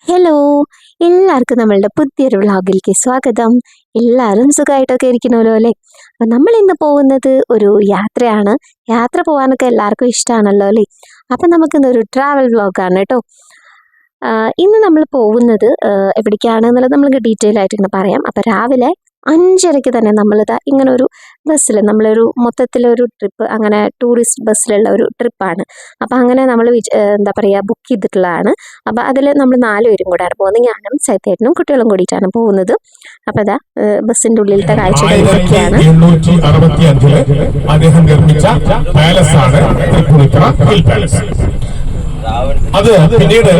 Hello, എല്ലാവർക്കും നമ്മളുടെ പുതിയൊരു വ്ളോഗിലേക്ക് സ്വാഗതം. എല്ലാവരും സുഖമായിട്ടൊക്കെ ഇരിക്കണമല്ലോ അല്ലേ? അപ്പം നമ്മൾ ഇന്ന് പോകുന്നത് ഒരു യാത്രയാണ്. യാത്ര പോകാനൊക്കെ എല്ലാവർക്കും ഇഷ്ടമാണല്ലോ അല്ലേ? അപ്പം നമുക്കിന്നൊരു ട്രാവൽ വ്ളോഗാണ് കേട്ടോ. ഇന്ന് നമ്മൾ പോകുന്നത് എവിടേക്കാണെന്നുള്ളത് നമുക്ക് ഡീറ്റെയിൽ ആയിട്ട് ഇങ്ങനെ പറയാം. അപ്പം രാവിലെ 5:30 തന്നെ നമ്മളിതാ ഇങ്ങനെ ഒരു ബസ്സിൽ നമ്മളൊരു മൊത്തത്തിലൊരു ട്രിപ്പ്, അങ്ങനെ ടൂറിസ്റ്റ് ബസ്സിലുള്ള ഒരു ട്രിപ്പാണ്. അപ്പം അങ്ങനെ നമ്മൾ എന്താ പറയുക, ബുക്ക് ചെയ്തിട്ടുള്ളതാണ്. അപ്പം അതിൽ നമ്മൾ 4 പേരും കൂടെയാണ് പോകുന്നത്. ഞാനും സൈത്തേട്ടനും കുട്ടികളും കൂടിയിട്ടാണ് പോകുന്നത്. അപ്പം അതാ ബസ്സിൻ്റെ ഉള്ളിലത്തെ കാഴ്ചകൾ ഇതൊക്കെയാണ്. 1865 അദ്ദേഹം നിർമ്മിച്ച പാലസാണ് തൃപ്പൂണിത്തുറ ഹിൽ പാലസ്. അത് പിന്നീട്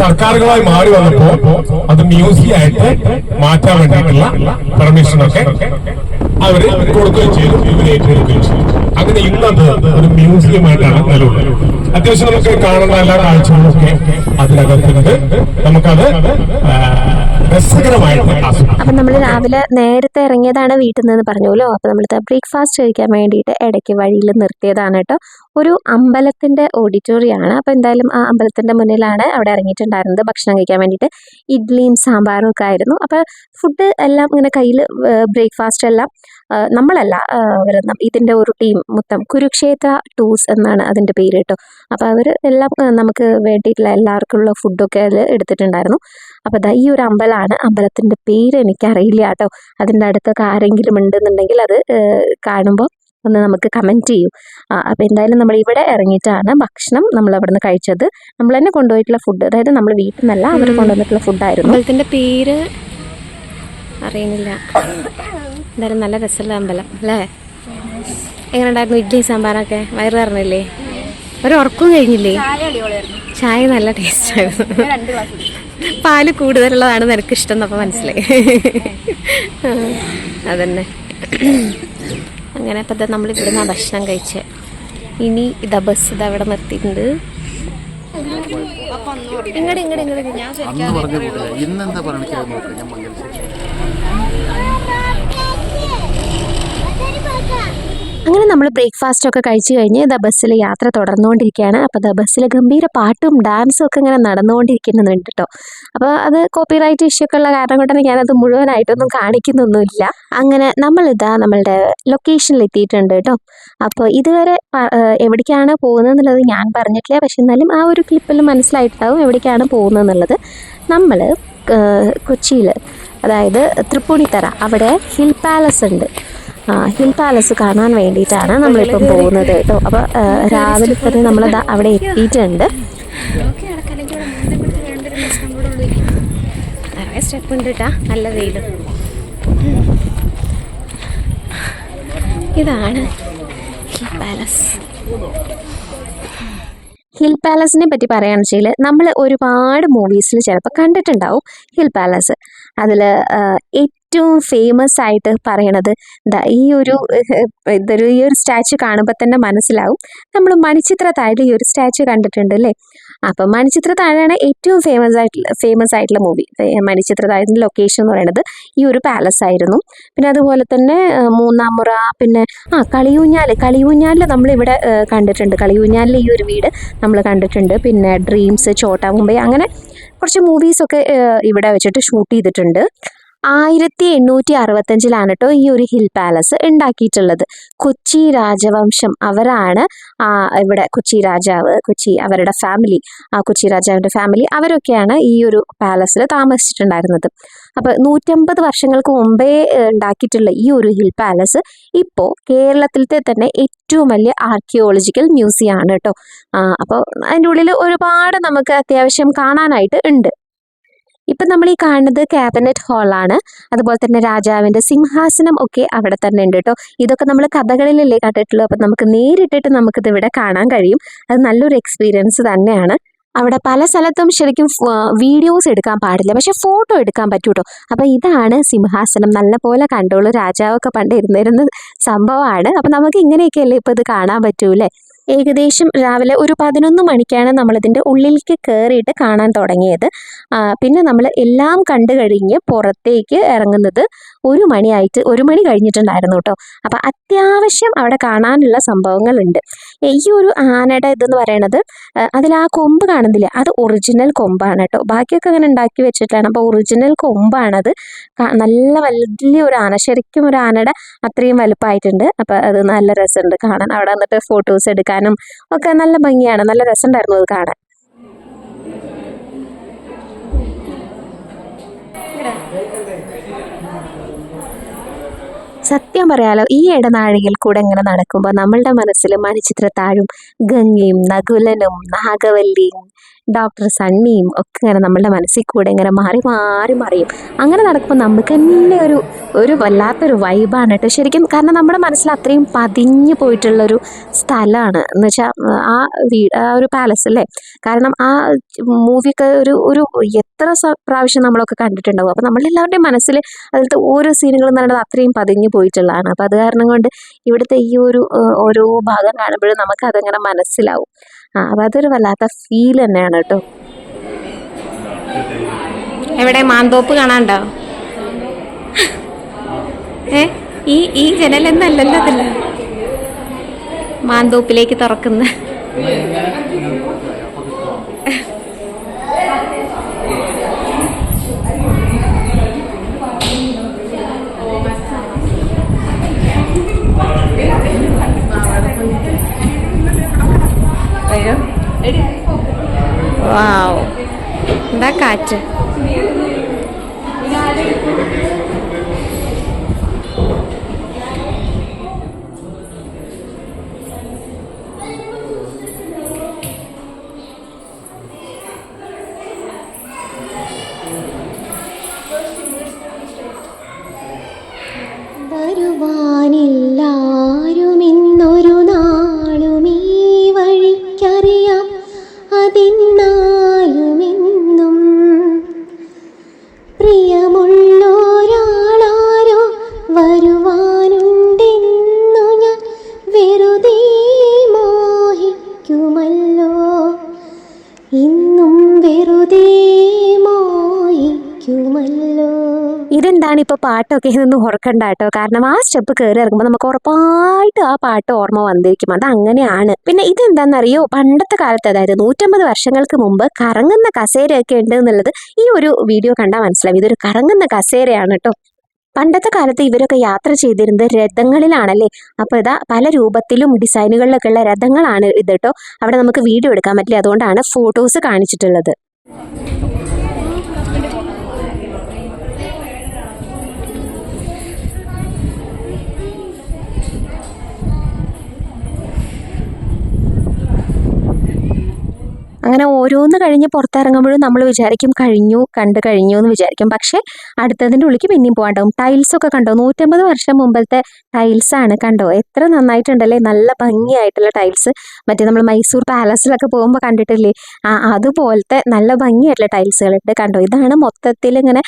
സർക്കാരുകളായി മാറി വന്നപ്പോ അത് മ്യൂസിയം ആയിട്ട് മാറ്റാൻ വേണ്ടിയിട്ടുള്ള പെർമിഷനൊക്കെ അവര് കൊടുക്കുകയും ചെയ്തു, ഇവര് ഏറ്റെടുക്കുകയും ചെയ്തു. അങ്ങനെ ഇന്നത് ഒരു മ്യൂസിയം ആയിട്ടാണ് നിലവിലുള്ളത്. അത്യാവശ്യം നമുക്ക് കാണുന്ന എല്ലാ കാഴ്ചകളും ഒക്കെ അതിനകത്തുണ്ട്. നമുക്കത് രസകരമായിട്ട് ആസ്വദിക്കാം. അപ്പം നമ്മൾ രാവിലെ നേരത്തെ ഇറങ്ങിയതാണ് വീട്ടിൽ നിന്ന് പറഞ്ഞല്ലോ. അപ്പം നമ്മൾ ബ്രേക്ക്ഫാസ്റ്റ് കഴിക്കാൻ വേണ്ടിയിട്ട് ഇടയ്ക്ക് വഴിയിൽ നിർത്തിയതാണ് കേട്ടോ. ഒരു അമ്പലത്തിൻ്റെ ഓഡിറ്റോറിയമാണ്. അപ്പോൾ എന്തായാലും ആ അമ്പലത്തിൻ്റെ മുന്നിലാണ് അവിടെ ഇറങ്ങിയിട്ടുണ്ടായിരുന്നത് ഭക്ഷണം കഴിക്കാൻ വേണ്ടിയിട്ട്. ഇഡ്ഡലിയും സാമ്പാറും ഒക്കെ ആയിരുന്നു. അപ്പോൾ ഫുഡ് എല്ലാം ഇങ്ങനെ കയ്യിൽ, ബ്രേക്ക്ഫാസ്റ്റ് എല്ലാം നമ്മളല്ല, ഇതിൻ്റെ ഒരു ടീം മൊത്തം കുരുക്ഷേത്ര ടൂർസ് എന്നാണ് അതിൻ്റെ പേര് കേട്ടോ. അപ്പോൾ അവർ എല്ലാം നമുക്ക് വേണ്ടിയിട്ടുള്ള എല്ലാവർക്കുള്ള ഫുഡൊക്കെ അതിൽ എടുത്തിട്ടുണ്ടായിരുന്നു. അപ്പോൾ ഈ ഒരു അമ്പലമാണ്. അമ്പലത്തിൻ്റെ പേര് എനിക്കറിയില്ല കേട്ടോ. അതിൻ്റെ അടുത്തൊക്കെ ആരെങ്കിലും ഉണ്ടെന്നുണ്ടെങ്കിൽ അത് കാണുമ്പോൾ ഒന്ന് നമുക്ക് കമൻറ്റ് ചെയ്യൂ. അപ്പോൾ എന്തായാലും നമ്മൾ ഇവിടെ ഇറങ്ങിയിട്ടാണ് ഭക്ഷണം നമ്മൾ അവിടെ നിന്ന് കഴിച്ചത്. നമ്മൾ തന്നെ കൊണ്ടുപോയിട്ടുള്ള ഫുഡ്, അതായത് നമ്മൾ വീട്ടിൽ നിന്നല്ല, അവർ കൊണ്ടുവന്നിട്ടുള്ള ഫുഡായിരുന്നു. അമ്പലത്തിൻ്റെ പേര് അറിയുന്നില്ല. എന്തായാലും നല്ല രസമുള്ള അമ്പലം അല്ലേ? എങ്ങനെ ഉണ്ടായിരുന്നു ഇഡ്ഡലി സാമ്പാറൊക്കെ? വയറ് പറഞ്ഞില്ലേ? ഒരു ഉറക്കം കഴിഞ്ഞില്ലേ? ചായ നല്ല ടേസ്റ്റായിരുന്നു. പാല് കൂടുതലുള്ളതാണ് നിനക്കിഷ്ടം എന്നപ്പോൾ മനസ്സിലായി. അതന്നെ. അങ്ങനെ അപ്പം നമ്മൾ ഇവിടുന്ന് ഭക്ഷണം കഴിച്ച് ഇനി ഇതാ ബസ് ഇതാ ഇവിടെ നിർത്തിയിട്ടുണ്ട്. അങ്ങനെ നമ്മൾ ബ്രേക്ക്ഫാസ്റ്റ് ഒക്കെ കഴിച്ചു കഴിഞ്ഞ് ബസ്സിൽ യാത്ര തുടർന്നുകൊണ്ടിരിക്കുകയാണ്. അപ്പോൾ ബസ്സിൽ ഗംഭീര പാട്ടും ഡാൻസും ഒക്കെ ഇങ്ങനെ നടന്നുകൊണ്ടിരിക്കുന്നുണ്ട് കേട്ടോ. അപ്പോൾ അത് കോപ്പിറൈറ്റ് ഇഷ്യൂ ഒക്കെ ഉള്ള കാരണം കൊണ്ട് തന്നെ ഞാനത് മുഴുവനായിട്ടൊന്നും കാണിക്കുന്നൊന്നുമില്ല. അങ്ങനെ നമ്മളുടെ ലൊക്കേഷനിൽ എത്തിയിട്ടുണ്ട് കേട്ടോ. അപ്പോൾ ഇതുവരെ എവിടേക്കാണ് പോകുന്നത് എന്നുള്ളത് ഞാൻ പറഞ്ഞിട്ടില്ല. പക്ഷെ എന്നാലും ആ ഒരു ക്ലിപ്പിൽ മനസ്സിലായിട്ടുണ്ടാവും എവിടേക്കാണ് പോകുന്നത് എന്നുള്ളത്. നമ്മൾ കൊച്ചിയിൽ, അതായത് തൃപ്പൂണിത്തറ, അവിടെ ഹിൽ പാലസ് ഉണ്ട്. ഹിൽ പാലസ് കാണാൻ വേണ്ടിയിട്ടാണ് നമ്മളിപ്പം പോകുന്നത് കേട്ടോ. അപ്പോൾ രാവിലെ തന്നെ നമ്മളത് അവിടെ എത്തിയിട്ടുണ്ട്. നിറയെ സ്റ്റെപ്പ് ഉണ്ട് കേട്ടാ, നല്ല വെയിലും. ഇതാണ് ഹിൽ പാലസ്. ഹിൽ പാലസിനെ പറ്റി പറയുകയാണെന്ന് വെച്ചാൽ നമ്മൾ ഒരുപാട് മൂവീസിൽ ചിലപ്പോൾ കണ്ടിട്ടുണ്ടാവും ഹിൽ പാലസ്. അതിൽ ഏറ്റവും ഫേമസ് ആയിട്ട് പറയണത് ഈ ഒരു സ്റ്റാച്ചു കാണുമ്പോൾ തന്നെ മനസ്സിലാവും. നമ്മൾ മണിച്ചിത്ര താഴിൽ ഈ ഒരു സ്റ്റാച്ചു കണ്ടിട്ടുണ്ട് അല്ലേ? അപ്പം മണിച്ചിത്ര താഴാണ് ഏറ്റവും ഫേമസ് ആയിട്ടുള്ള മൂവി. മണിച്ചിത്ര താഴിൻ്റെ ലൊക്കേഷൻ എന്ന് പറയുന്നത് ഈ ഒരു പാലസ് ആയിരുന്നു. പിന്നെ അതുപോലെ തന്നെ മൂന്നാം മുറ, പിന്നെ കളിയൂഞ്ഞാലിൽ നമ്മളിവിടെ കണ്ടിട്ടുണ്ട്. കളിയൂഞ്ഞാലിൽ ഈ ഒരു വീട് നമ്മൾ കണ്ടിട്ടുണ്ട്. പിന്നെ ഡ്രീംസ്, ചോട്ടാ മുംബൈ, അങ്ങനെ കുറച്ച് മൂവീസൊക്കെ ഇവിടെ വെച്ചിട്ട് ഷൂട്ട് ചെയ്തിട്ടുണ്ട്. 1865 കേട്ടോ ഈ ഒരു ഹിൽ പാലസ് ഉണ്ടാക്കിയിട്ടുള്ളത്. കൊച്ചി രാജവംശം അവരാണ് ഇവിടെ കൊച്ചി രാജാവ്, അവരുടെ ഫാമിലി, കൊച്ചി രാജാവിൻ്റെ ഫാമിലി അവരൊക്കെയാണ് ഈ ഒരു പാലസിൽ താമസിച്ചിട്ടുണ്ടായിരുന്നത്. അപ്പോൾ 150 വർഷങ്ങൾക്ക് മുമ്പേ ഉണ്ടാക്കിയിട്ടുള്ള ഈ ഒരു ഹിൽ പാലസ് ഇപ്പോൾ കേരളത്തിലത്തെ തന്നെ ഏറ്റവും വലിയ ആർക്കിയോളജിക്കൽ മ്യൂസിയം ആണ് കേട്ടോ. അപ്പോൾ അതിൻ്റെ ഉള്ളിൽ ഒരുപാട് നമുക്ക് അത്യാവശ്യം കാണാനായിട്ട് ഉണ്ട്. ഇപ്പം നമ്മൾ ഈ കാണുന്നത് ക്യാബിനറ്റ് ഹാളാണ്. അതുപോലെ തന്നെ രാജാവിൻ്റെ സിംഹാസനം ഒക്കെ അവിടെ തന്നെ ഉണ്ട് കേട്ടോ. ഇതൊക്കെ നമ്മൾ കഥകളിലല്ലേ കണ്ടിട്ടുള്ളൂ. അപ്പം നമുക്ക് നേരിട്ടിട്ട് നമുക്കിത് ഇവിടെ കാണാൻ കഴിയും. അത് നല്ലൊരു എക്സ്പീരിയൻസ് തന്നെയാണ്. അവിടെ പല സ്ഥലത്തും ശരിക്കും വീഡിയോസ് എടുക്കാൻ പാടില്ല, പക്ഷെ ഫോട്ടോ എടുക്കാൻ പറ്റൂ കേട്ടോ. അപ്പം ഇതാണ് സിംഹാസനം. നല്ല പോലെ കണ്ടോളൂ, രാജാവൊക്കെ പണ്ട് ഇരുന്നിരുന്ന സംഭവമാണ്. അപ്പം നമുക്ക് ഇങ്ങനെയൊക്കെയല്ലേ ഇപ്പോൾ ഇത് കാണാൻ പറ്റൂലേ? ഏകദേശം രാവിലെ ഒരു 11 മണിക്കാണ് നമ്മളിതിൻ്റെ ഉള്ളിലേക്ക് കയറിയിട്ട് കാണാൻ തുടങ്ങിയത്. പിന്നെ നമ്മൾ എല്ലാം കണ്ടു കഴിഞ്ഞ് പുറത്തേക്ക് ഇറങ്ങുന്നത് 1 മണിയായിട്ട് 1 മണി കഴിഞ്ഞിട്ടുണ്ടായിരുന്നു കേട്ടോ. അപ്പം അത്യാവശ്യം അവിടെ കാണാനുള്ള സംഭവങ്ങളുണ്ട്. ഈ ഒരു ആനയുടെ ഇതെന്ന് പറയണത് അതിൽ ആ കൊമ്പ് കാണുന്നില്ല, അത് ഒറിജിനൽ കൊമ്പാണ് കേട്ടോ. ബാക്കിയൊക്കെ അങ്ങനെ ഉണ്ടാക്കി വെച്ചിട്ടാണ്. അപ്പോൾ ഒറിജിനൽ കൊമ്പാണത്. നല്ല വലിയ ഒരു ആന, ശരിക്കും ഒരു ആനയുടെ അത്രയും വലുപ്പമായിട്ടുണ്ട്. അപ്പോൾ അത് നല്ല രസമുണ്ട് കാണാൻ. അവിടെ വന്നിട്ട് ഫോട്ടോസ് എടുക്കാനും ഒക്കെ നല്ല ഭംഗിയാണ്, നല്ല രസമുണ്ടായിരുന്നു അത് കാണാൻ. സത്യം പറയാലോ, ഈ ഇടനാഴിയിൽ കൂടെ ഇങ്ങനെ നടക്കുമ്പോൾ നമ്മളുടെ മനസ്സിൽ മണിച്ചിത്രത്താഴും ഗംഗയും നകുലനും നാഗവല്ലിയും ഡോക്ടർ സണ്ണിയും ഒക്കെ ഇങ്ങനെ നമ്മളുടെ മനസ്സിൽ കൂടെ ഇങ്ങനെ മാറി മാറി മറിയും. അങ്ങനെ നടക്കുമ്പോൾ നമുക്ക് തന്നെ ഒരു വല്ലാത്തൊരു വൈബാണ് കേട്ടോ ശരിക്കും. കാരണം നമ്മുടെ മനസ്സിൽ അത്രയും പതിഞ്ഞു പോയിട്ടുള്ളൊരു സ്ഥലമാണ് എന്ന് വെച്ചാൽ ആ ഒരു പാലസ് അല്ലേ. കാരണം ആ മൂവിയൊക്കെ ഒരു എത്ര പ്രാവശ്യം നമ്മളൊക്കെ കണ്ടിട്ടുണ്ടാവും. അപ്പോൾ നമ്മളെല്ലാവരുടെയും മനസ്സിൽ അതിലത്തെ ഓരോ സീനുകളും പറയുന്നത് അത്രയും പതിഞ്ഞു പോയിട്ടുള്ളതാണ്. അപ്പോൾ അത് കാരണം കൊണ്ട് ഇവിടുത്തെ ഈ ഓരോ ഭാഗം കാണുമ്പോഴും നമുക്കതങ്ങനെ മനസ്സിലാവും. അപ്പം അതൊരു വല്ലാത്ത ഫീൽ തന്നെയാണ് കേട്ടോ. എവിടെ മാന്തോപ്പ് കാണാണ്ടോ? ഈ ജനലൊന്നല്ലല്ലോ അതല്ല, മാന്തോപ്പിലേക്ക് തുറക്കുന്ന. വാവ്, എന്താ കാറ്റ്. വരുവാനില്ലാരുമിന്നൊരു നാളും ഈ വഴിക്കറിയാം, അതിന്നാലുമെന്നും പ്രിയമുള്ളൊരാളാരോ വരുവാനുണ്ടെന്നു ഞാൻ വെറുതെ മോഹിക്കുമല്ലോ, ഇന്നും വെറുതെ മോഹിക്കുമല്ലോ. ഇതെന്താണ് ഇപ്പോൾ പാട്ടൊക്കെ ഇതൊന്നും ഓർക്കണ്ട കേട്ടോ. കാരണം ആ സ്റ്റെപ്പ് കയറി ഇറങ്ങുമ്പോൾ നമുക്ക് ഉറപ്പായിട്ട് ആ പാട്ട് ഓർമ്മ വന്നിരിക്കും. അത് അങ്ങനെയാണ്. പിന്നെ ഇതെന്താണെന്നറിയോ, പണ്ടത്തെ കാലത്ത് അതായത് 150 വർഷങ്ങൾക്ക് മുമ്പ് കറങ്ങുന്ന കസേരയൊക്കെ ഉണ്ട് എന്നുള്ളത് ഈ ഒരു വീഡിയോ കണ്ടാൽ മനസ്സിലാവും. ഇതൊരു കറങ്ങുന്ന കസേരയാണ് കേട്ടോ. പണ്ടത്തെ കാലത്ത് ഇവരൊക്കെ യാത്ര ചെയ്തിരുന്നത് രഥങ്ങളിലാണല്ലേ. അപ്പോൾ ഇതാ പല രൂപത്തിലും ഡിസൈനുകളിലൊക്കെ ഉള്ള രഥങ്ങളാണ് ഇത് കേട്ടോ. അവിടെ നമുക്ക് വീഡിയോ എടുക്കാൻ പറ്റില്ല, അതുകൊണ്ടാണ് ഫോട്ടോസ് കാണിച്ചിട്ടുള്ളത്. അങ്ങനെ ഓരോന്ന് കഴിഞ്ഞ് പുറത്തിറങ്ങുമ്പോഴും നമ്മൾ വിചാരിക്കും കണ്ടു കഴിഞ്ഞു എന്ന് വിചാരിക്കും. പക്ഷേ അടുത്തതിൻ്റെ ഉള്ളിലേക്ക് പിന്നെയും പോകാണ്ടാവും. ടൈൽസൊക്കെ കണ്ടോ, 150 വർഷം മുമ്പത്തെ ടൈൽസാണ്. കണ്ടോ എത്ര നന്നായിട്ടുണ്ടല്ലേ, നല്ല ഭംഗിയായിട്ടുള്ള ടൈൽസ്. മറ്റേ നമ്മൾ മൈസൂർ പാലസിലൊക്കെ പോകുമ്പോൾ കണ്ടിട്ടില്ലേ, അതുപോലത്തെ നല്ല ഭംഗിയായിട്ടുള്ള ടൈൽസുകളുണ്ട്. കണ്ടോ, ഇതാണ് മൊത്തത്തിൽ ഇങ്ങനെ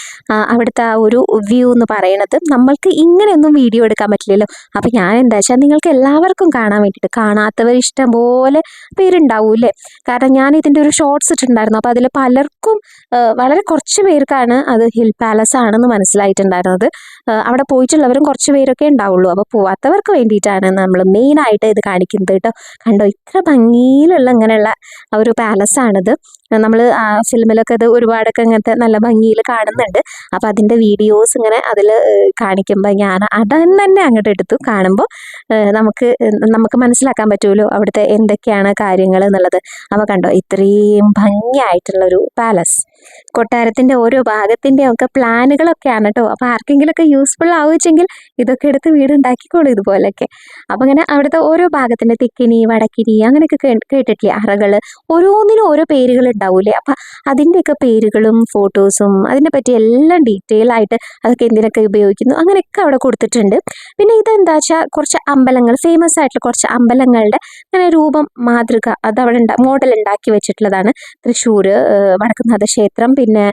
അവിടുത്തെ ആ ഒരു വ്യൂ എന്ന് പറയുന്നത്. നമ്മൾക്ക് ഇങ്ങനെയൊന്നും വീഡിയോ എടുക്കാൻ പറ്റില്ലല്ലോ. അപ്പം ഞാൻ എന്താ വെച്ചാൽ നിങ്ങൾക്ക് എല്ലാവർക്കും കാണാൻ വേണ്ടിയിട്ട്, കാണാത്തവർ ഇഷ്ടം പോലെ പേരുണ്ടാവൂല്ലേ. കാരണം ഞാൻ ഇതിൻ്റെ ഒരു ഷോർട്സ് ഇട്ടിട്ടുണ്ടായിരുന്നു. അപ്പോൾ അതിൽ പലർക്കും വളരെ കുറച്ച് പേർക്കാണ് അത് ഹിൽ പാലസ് ആണെന്ന് മനസ്സിലായിട്ടുണ്ടായിരുന്നത്. അവിടെ പോയിട്ടുള്ളവരും കുറച്ച് പേരൊക്കെ ഉണ്ടാവുള്ളൂ. അപ്പോൾ പോവാത്തവർക്ക് വേണ്ടിയിട്ടാണ് നമ്മൾ മെയിനായിട്ട് ഇത് കാണിക്കുന്നത് കേട്ടോ. കണ്ടോ ഇത്ര ഭംഗിയിലുള്ള ഇങ്ങനെയുള്ള ഒരു പാലസാണിത്. നമ്മൾ ഫിലിമിലൊക്കെ ഇത് ഒരുപാടൊക്കെ ഇങ്ങനത്തെ നല്ല ഭംഗിയിൽ കാണുന്നുണ്ട്. അപ്പോൾ അതിൻ്റെ വീഡിയോസ് ഇങ്ങനെ അതിൽ കാണിക്കുമ്പോൾ ഞാൻ തന്നെ അങ്ങോട്ട് എടുത്തു. കാണുമ്പോൾ നമുക്ക് മനസ്സിലാക്കാൻ പറ്റുമല്ലോ അവിടുത്തെ എന്തൊക്കെയാണ് കാര്യങ്ങൾ എന്നുള്ളത്. അപ്പോൾ കണ്ടോ ഇത്രയും ഭംഗിയായിട്ടുള്ളൊരു പാലസ്. കൊട്ടാരത്തിൻ്റെ ഓരോ ഭാഗത്തിൻ്റെയും ഒക്കെ പ്ലാനുകളൊക്കെയാണ് കേട്ടോ. അപ്പോൾ ആർക്കെങ്കിലുമൊക്കെ യൂസ്ഫുൾ ആവുമെങ്കിൽ ഇതൊക്കെ എടുത്ത് വീടുണ്ടാക്കിക്കോളൂ ഇതുപോലെയൊക്കെ. അപ്പോൾ അങ്ങനെ അവിടുത്തെ ഓരോ ഭാഗത്തിൻ്റെ തെക്കിനി വടക്കിനി അങ്ങനെയൊക്കെ കേട്ടിട്ടില്ലേ, അറകൾ, ഓരോന്നിനും ഓരോ പേരുകൾ ഉണ്ടാവൂലേ. അപ്പം അതിൻ്റെയൊക്കെ പേരുകളും ഫോട്ടോസും അതിനെ പറ്റി എല്ലാം ഡീറ്റെയിൽ ആയിട്ട് അതൊക്കെ എന്തിനൊക്കെ ഉപയോഗിക്കുന്നു അങ്ങനെയൊക്കെ അവിടെ കൊടുത്തിട്ടുണ്ട്. പിന്നെ ഇതെന്താ വെച്ചാൽ കുറച്ച് അമ്പലങ്ങൾ, ഫേമസ് ആയിട്ടുള്ള കുറച്ച് അമ്പലങ്ങളുടെ അങ്ങനെ രൂപം മാതൃക അതവിടെ മോഡൽ ഉണ്ടാക്കി വെച്ചിട്ടുള്ളതാണ്. തൃശ്ശൂർ വടക്കുംനാഥ ക്ഷേത്രം, പിന്നെ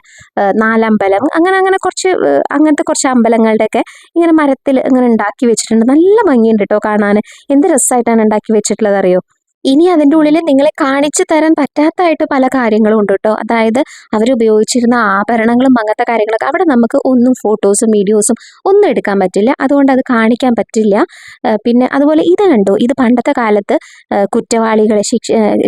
നാലമ്പലം, അങ്ങനെ കുറച്ച് അങ്ങനത്തെ കുറച്ച് അമ്പലങ്ങളുടെയൊക്കെ ഇങ്ങനെ മരത്തിൽ ഇങ്ങനെ ഉണ്ടാക്കി വെച്ചിട്ടുണ്ട്. നല്ല ഭംഗിയുണ്ട് കേട്ടോ കാണാൻ. എന്ത് രസമായിട്ടാണ് ഉണ്ടാക്കി വെച്ചിട്ടുള്ളത് അറിയോ. ഇനി അതിൻ്റെ ഉള്ളിൽ നിങ്ങളെ കാണിച്ചു തരാൻ പറ്റാത്തതായിട്ട് പല കാര്യങ്ങളും ഉണ്ട് കേട്ടോ. അതായത് അവരുപയോഗിച്ചിരുന്ന ആഭരണങ്ങളും അങ്ങനത്തെ കാര്യങ്ങളൊക്കെ അവിടെ നമുക്ക് ഒന്നും ഫോട്ടോസും വീഡിയോസും ഒന്നും എടുക്കാൻ പറ്റില്ല. അതുകൊണ്ട് അത് കാണിക്കാൻ പറ്റില്ല. പിന്നെ അതുപോലെ ഇത് കണ്ടോ, ഇത് പണ്ടത്തെ കാലത്ത് കുറ്റവാളികളെ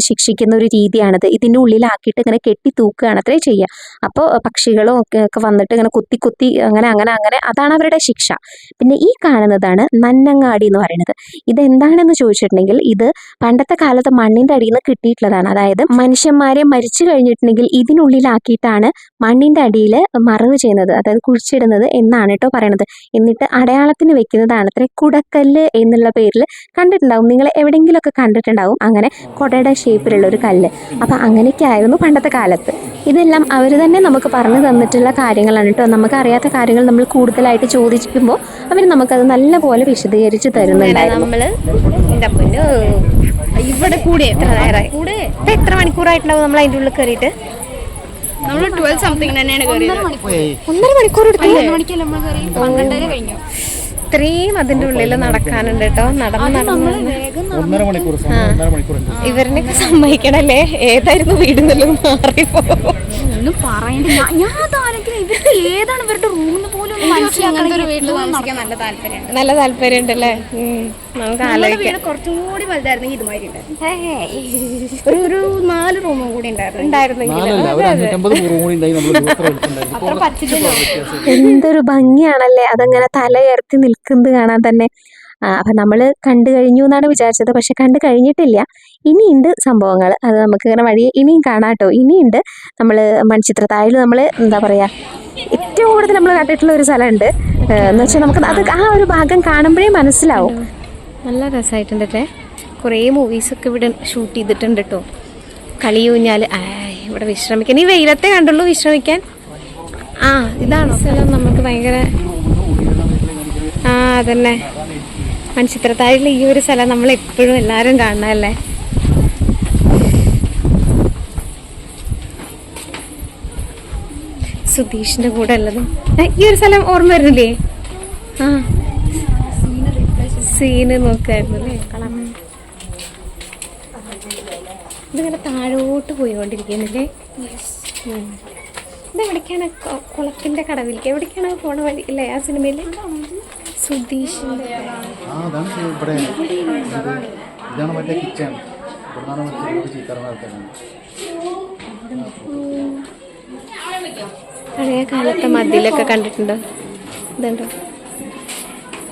ശിക്ഷിക്കുന്ന ഒരു രീതിയാണിത്. ഇതിൻ്റെ ഉള്ളിലാക്കിയിട്ട് ഇങ്ങനെ കെട്ടി തൂക്കുകയാണ് അത്രേ ചെയ്യുക. അപ്പോൾ പക്ഷികളും ഒക്കെ വന്നിട്ട് ഇങ്ങനെ കുത്തി കുത്തി അങ്ങനെ അങ്ങനെ അങ്ങനെ അതാണ് അവരുടെ ശിക്ഷ. പിന്നെ ഈ കാണുന്നതാണ് നന്നങ്ങാടി എന്ന് പറയുന്നത്. ഇതെന്താണെന്ന് ചോദിച്ചിട്ടുണ്ടെങ്കിൽ ഇത് പണ്ടത്തെ കാലത്ത് മണ്ണിൻ്റെ അടിയിൽ നിന്ന് കിട്ടിയിട്ടുള്ളതാണ്. അതായത് മനുഷ്യന്മാരെ മരിച്ചു കഴിഞ്ഞിട്ടുണ്ടെങ്കിൽ ഇതിനുള്ളിലാക്കിയിട്ടാണ് മണ്ണിൻ്റെ അടിയിൽ മറവ് ചെയ്യുന്നത്, അതായത് കുഴിച്ചിടുന്നത് എന്നാണ് കേട്ടോ പറയണത്. എന്നിട്ട് അടയാളത്തിന് വെക്കുന്നതാണ് അത്ര കുടക്കല്ല് എന്നുള്ള പേരിൽ. കണ്ടിട്ടുണ്ടാവും, നിങ്ങൾ എവിടെയെങ്കിലുമൊക്കെ കണ്ടിട്ടുണ്ടാവും അങ്ങനെ കുടയുടെ ഷേപ്പിലുള്ള ഒരു കല്ല്. അപ്പം അങ്ങനെയൊക്കെ ആയിരുന്നു പണ്ടത്തെ കാലത്ത്. ഇതെല്ലാം അവർ തന്നെ നമുക്ക് പറഞ്ഞു തന്നിട്ടുള്ള കാര്യങ്ങളാണ് കേട്ടോ. നമുക്കറിയാത്ത കാര്യങ്ങൾ നമ്മൾ കൂടുതലായിട്ട് ചോദിക്കുമ്പോൾ അവർ നമുക്കത് നല്ലപോലെ വിശദീകരിച്ച് തരുന്നുണ്ടായിരുന്നു. നമ്മൾ ഇവിടെ കൂടെ എത്ര മണിക്കൂറായിട്ടുണ്ടാവും നമ്മൾ അതിൻ്റെ ഉള്ളിൽ കയറിയിട്ട്? നമ്മൾ 12 സംതിങ് തന്നെയാണ് കയറിയത്. 1.5 മണിക്കൂർ കഴിഞ്ഞു. ഇത്രയും അതിൻ്റെ ഉള്ളിൽ നടക്കാനുണ്ട് കേട്ടോ. നടന്ന് ഇവരിനൊക്കെ സമ്മതിക്കണല്ലേ, ഏതായിരുന്നു വീടുന്നല്ലോ മാറിപ്പോ ഒന്നും പറയണ്ട. ഞാൻ ഇവർക്ക് ഏതാണ് ഇവരുടെ റൂമിന് പോലും നല്ല താല്പര്യം ഉണ്ടല്ലേ. നമുക്ക് ആലോചിക്കാം. കുറച്ചും കൂടി വലുതായിരുന്നെങ്കിൽ ഇതുമാതിരി ഒരു 4 റൂമും കൂടി ഉണ്ടായിരുന്നെങ്കിൽ അത്ര പറ്റില്ലല്ലോ. എന്തൊരു ഭംഗിയാണല്ലേ അതങ്ങനെ തലയുയർത്തി നിൽക്കുന്നത് കാണാൻ തന്നെ. അപ്പം നമ്മൾ കണ്ടു കഴിഞ്ഞു എന്നാണ് വിചാരിച്ചത്, പക്ഷെ കണ്ടു കഴിഞ്ഞിട്ടില്ല. ഇനിയുണ്ട് സംഭവങ്ങൾ, അത് നമുക്ക് ഇങ്ങനെ വഴിയെ ഇനിയും കാണാം കേട്ടോ. ഇനിയുണ്ട്. നമ്മൾ മൺചിത്രത്താഴിൽ നമ്മൾ എന്താ പറയുക, ഏറ്റവും കൂടുതൽ നമ്മൾ കണ്ടിട്ടുള്ള ഒരു സ്ഥലമുണ്ട് എന്ന് വെച്ചാൽ നമുക്ക് അത് ആ ഒരു ഭാഗം കാണുമ്പോഴേ മനസ്സിലാവും. നല്ല രസമായിട്ടുണ്ട് അല്ലേ. കുറേ മൂവീസൊക്കെ ഇവിടെ ഷൂട്ട് ചെയ്തിട്ടുണ്ട് കേട്ടോ. കളിയൂഞ്ഞാൽ ഇവിടെ വിശ്രമിക്കാൻ, ഈ വെയിലത്തെ കണ്ടുള്ളൂ വിശ്രമിക്കാൻ. ആ ഇതാണോ സ്ഥലം? നമുക്ക് ഭയങ്കര അതന്നെ മൺചിത്രത്താഴിൽ ഈ ഒരു സ്ഥലം നമ്മൾ എപ്പോഴും എല്ലാവരും കാണണമല്ലേ. സുധീഷിന്റെ കൂടെ ഉള്ളതും ഈ ഒരു സ്ഥലം ഓർമ്മ വരുന്നില്ലേ? ആ സീന് നോക്കായിരുന്നു അല്ലേ. ഇതിങ്ങനെ താഴോട്ട് പോയിക്കൊണ്ടിരിക്കുന്നില്ലേ. ഇതെവിടേക്കാണ്? കുളത്തിന്റെ കടവിലേക്ക് എവിടേക്കാണ് പോണ വഴി അല്ലേ ആ സിനിമയില്? സുധീഷിന്റെ പഴയ കാലത്തെ മതിലൊക്കെ കണ്ടിട്ടുണ്ടോ? ഇതുണ്ടോ?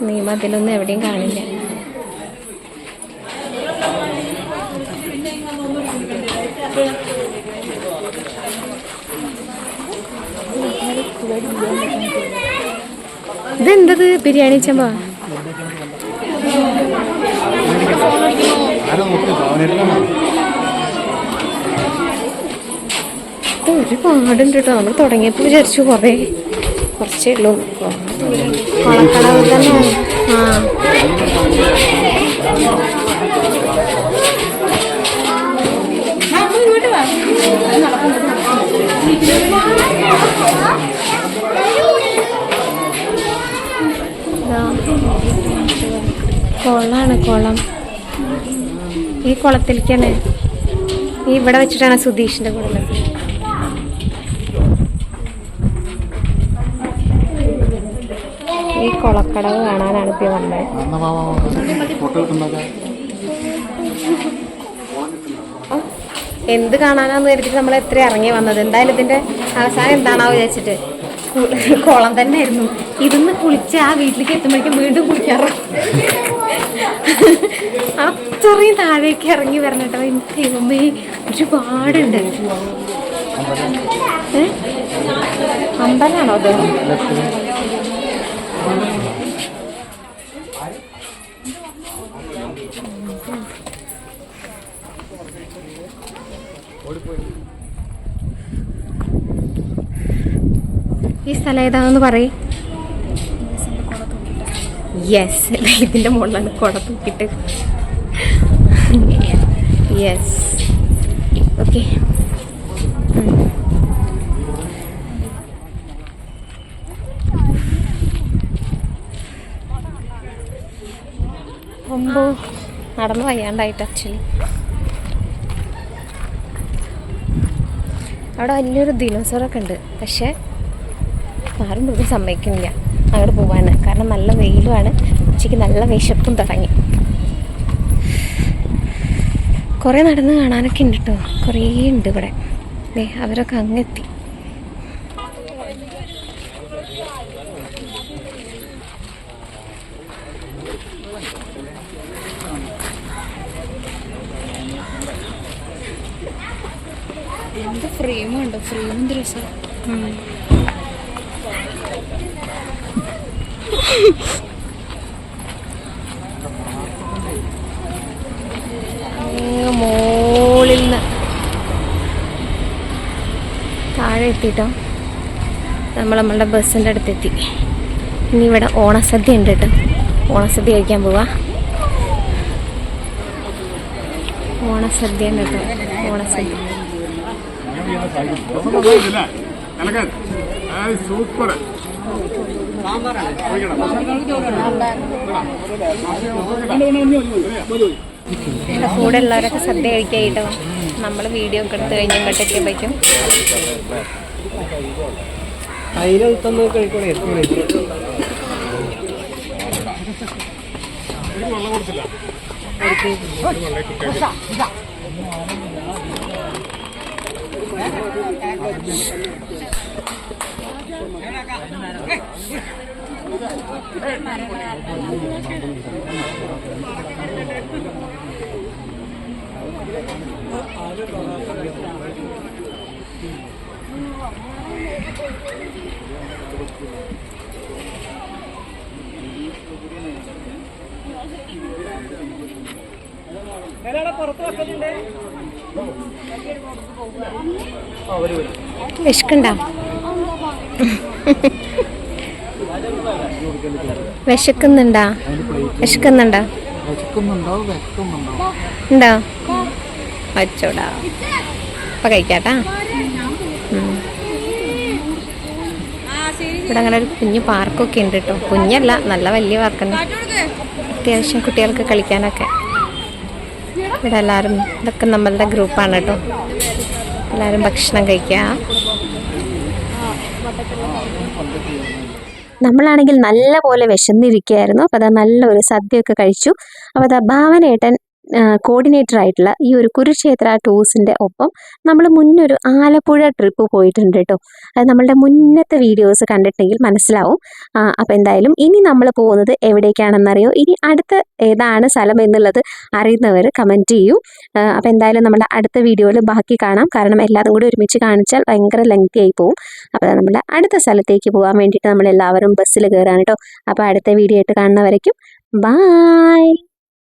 നീ മതിലൊന്നും എവിടെയും കാണില്ല. ഇതെന്തത്? ബിരിയാണി ചെമ്പ. ഒരുപാടുണ്ട് കേട്ടോ. നമ്മൾ തുടങ്ങിയപ്പോൾ വിചാരിച്ചു കുറച്ചേ ഉള്ളൂ. കൊളക്കടവ് തന്നെയാണ്. കുളമാണ്, കുളം. ഈ കുളത്തിലേക്കാണ്, ഈ ഇവിടെ വെച്ചിട്ടാണ് സുധീഷിന്റെ കൂടെ ഉള്ളത്. ഈ കുളക്കടവ് കാണാനാണ് ഇപ്പൊ വന്നത്. എന്ത് കാണാനാന്ന് കരുതിട്ട് നമ്മൾ എത്ര ഇറങ്ങി വന്നത്. എന്തായാലും ഇതിന്റെ അവസാനം എന്താണാവോ വിചാരിച്ചിട്ട് കുളം തന്നെ ആയിരുന്നു. ഇതൊന്ന് കുളിച്ച് ആ വീട്ടിലേക്ക് എത്തുമ്പോഴേക്കും വീണ്ടും കുളിക്കാറ്. അത്രയും താഴേക്ക് ഇറങ്ങി വരണട്ടോ. ദൈവമേ, ഒരുപാടുണ്ട്. അമ്പലാണോ അത്? ഈ സ്ഥലം ഏതാണെന്ന് പറയും. യെസ്, ഇതിന്റെ മുകളിലാണ് കുട തൂക്കിട്ട്. Yes, okay. നടന്നു വയ്യാണ്ടായിട്ട് ആക്ച്വലി. അവിടെ വലിയൊരു ദിനോസറൊക്കെ ഉണ്ട്. പക്ഷേ ആരും പോലും സമ്മതിക്കുന്നില്ല അങ്ങോട്ട് പോകാൻ. കാരണം നല്ല വെയിലുമാണ്. ഉച്ചയ്ക്ക് നല്ല വിശപ്പും തുടങ്ങി. കുറേ നടന്ന് കാണാനൊക്കെ ഉണ്ട് കേട്ടോ. കുറേ ഉണ്ട് ഇവിടെ. അവരൊക്കെ അങ്ങെത്തി. എന്ത് ഫ്രെയിമുണ്ടോ, ഫ്രെയിമിൻ്റെ രസം. മോളിൽ നിന്ന് താഴെ എത്തിട്ടോ നമ്മളുടെ ബസ്സിൻ്റെ അടുത്തെത്തി. ഇനി ഇവിടെ ഓണസദ്യ ഉണ്ട് കേട്ടോ. ഓണസദ്യ കഴിക്കാൻ പോവാ. ഓണസദ്യ ഉണ്ട് കേട്ടോ. ഓണസദ്യ സൂപ്പർ. കൂടെ ഉള്ളവരൊക്കെ സദ്യ കഴിക്കായിട്ടോ. നമ്മൾ വീഡിയോ ഒക്കെ എടുത്ത് കഴിഞ്ഞ് ഇങ്ങോട്ടെത്തിയപ്പോഴേക്കും വിശക്കുണ്ടോ? വിശക്കുന്നുണ്ടോ? വിശക്കുന്നുണ്ടോ? ഉണ്ടോ? വച്ചോടാ. അപ്പം കഴിക്കാട്ടാ. ഇവിടെ അങ്ങനെ ഒരു കുഞ്ഞു പാർക്കൊക്കെ ഉണ്ട് കേട്ടോ. കുഞ്ഞല്ല, നല്ല വലിയ പാർക്കുണ്ട്. അത്യാവശ്യം കുട്ടികൾക്ക് കളിക്കാനൊക്കെ. ഇവിടെ എല്ലാവരും ഇതൊക്കെ നമ്മളുടെ ഗ്രൂപ്പാണ് കേട്ടോ. എല്ലാവരും ഭക്ഷണം കഴിക്കുക. നമ്മളാണെങ്കിൽ നല്ല പോലെ വിശന്നിരിക്കുകയായിരുന്നു. അപ്പോൾ അതാ നല്ലൊരു സദ്യയൊക്കെ കഴിച്ചു. അപ്പോൾ അതാ ഭാവനേട്ടൻ കോർഡിനേറ്റർ ആയിട്ടുള്ള ഈ ഒരു കുരുക്ഷേത്ര ടൂർസിൻ്റെ ഒപ്പം നമ്മൾ മുന്നൊരു ആലപ്പുഴ ട്രിപ്പ് പോയിട്ടുണ്ട് കേട്ടോ. അത് നമ്മളുടെ മുന്നത്തെ വീഡിയോസ് കണ്ടിട്ടുണ്ടെങ്കിൽ മനസ്സിലാവും. അപ്പോൾ എന്തായാലും ഇനി നമ്മൾ പോകുന്നത് എവിടേക്കാണെന്നറിയോ? ഇനി അടുത്ത ഏതാണ് സ്ഥലം എന്നുള്ളത് അറിയുന്നവർ കമൻറ്റ് ചെയ്യൂ. അപ്പോൾ എന്തായാലും നമ്മുടെ അടുത്ത വീഡിയോയിൽ ബാക്കി കാണാം. കാരണം എല്ലാതും കൂടി ഒരുമിച്ച് കാണിച്ചാൽ ഭയങ്കര ലെങ്തി ആയി പോകും. അപ്പോൾ നമ്മുടെ അടുത്ത സ്ഥലത്തേക്ക് പോകാൻ വേണ്ടിയിട്ട് നമ്മളെല്ലാവരും ബസ്സിൽ കയറാണ് കേട്ടോ. അപ്പോൾ അടുത്ത വീഡിയോ ആയിട്ട് കാണുന്നവരേക്കും ബായ്.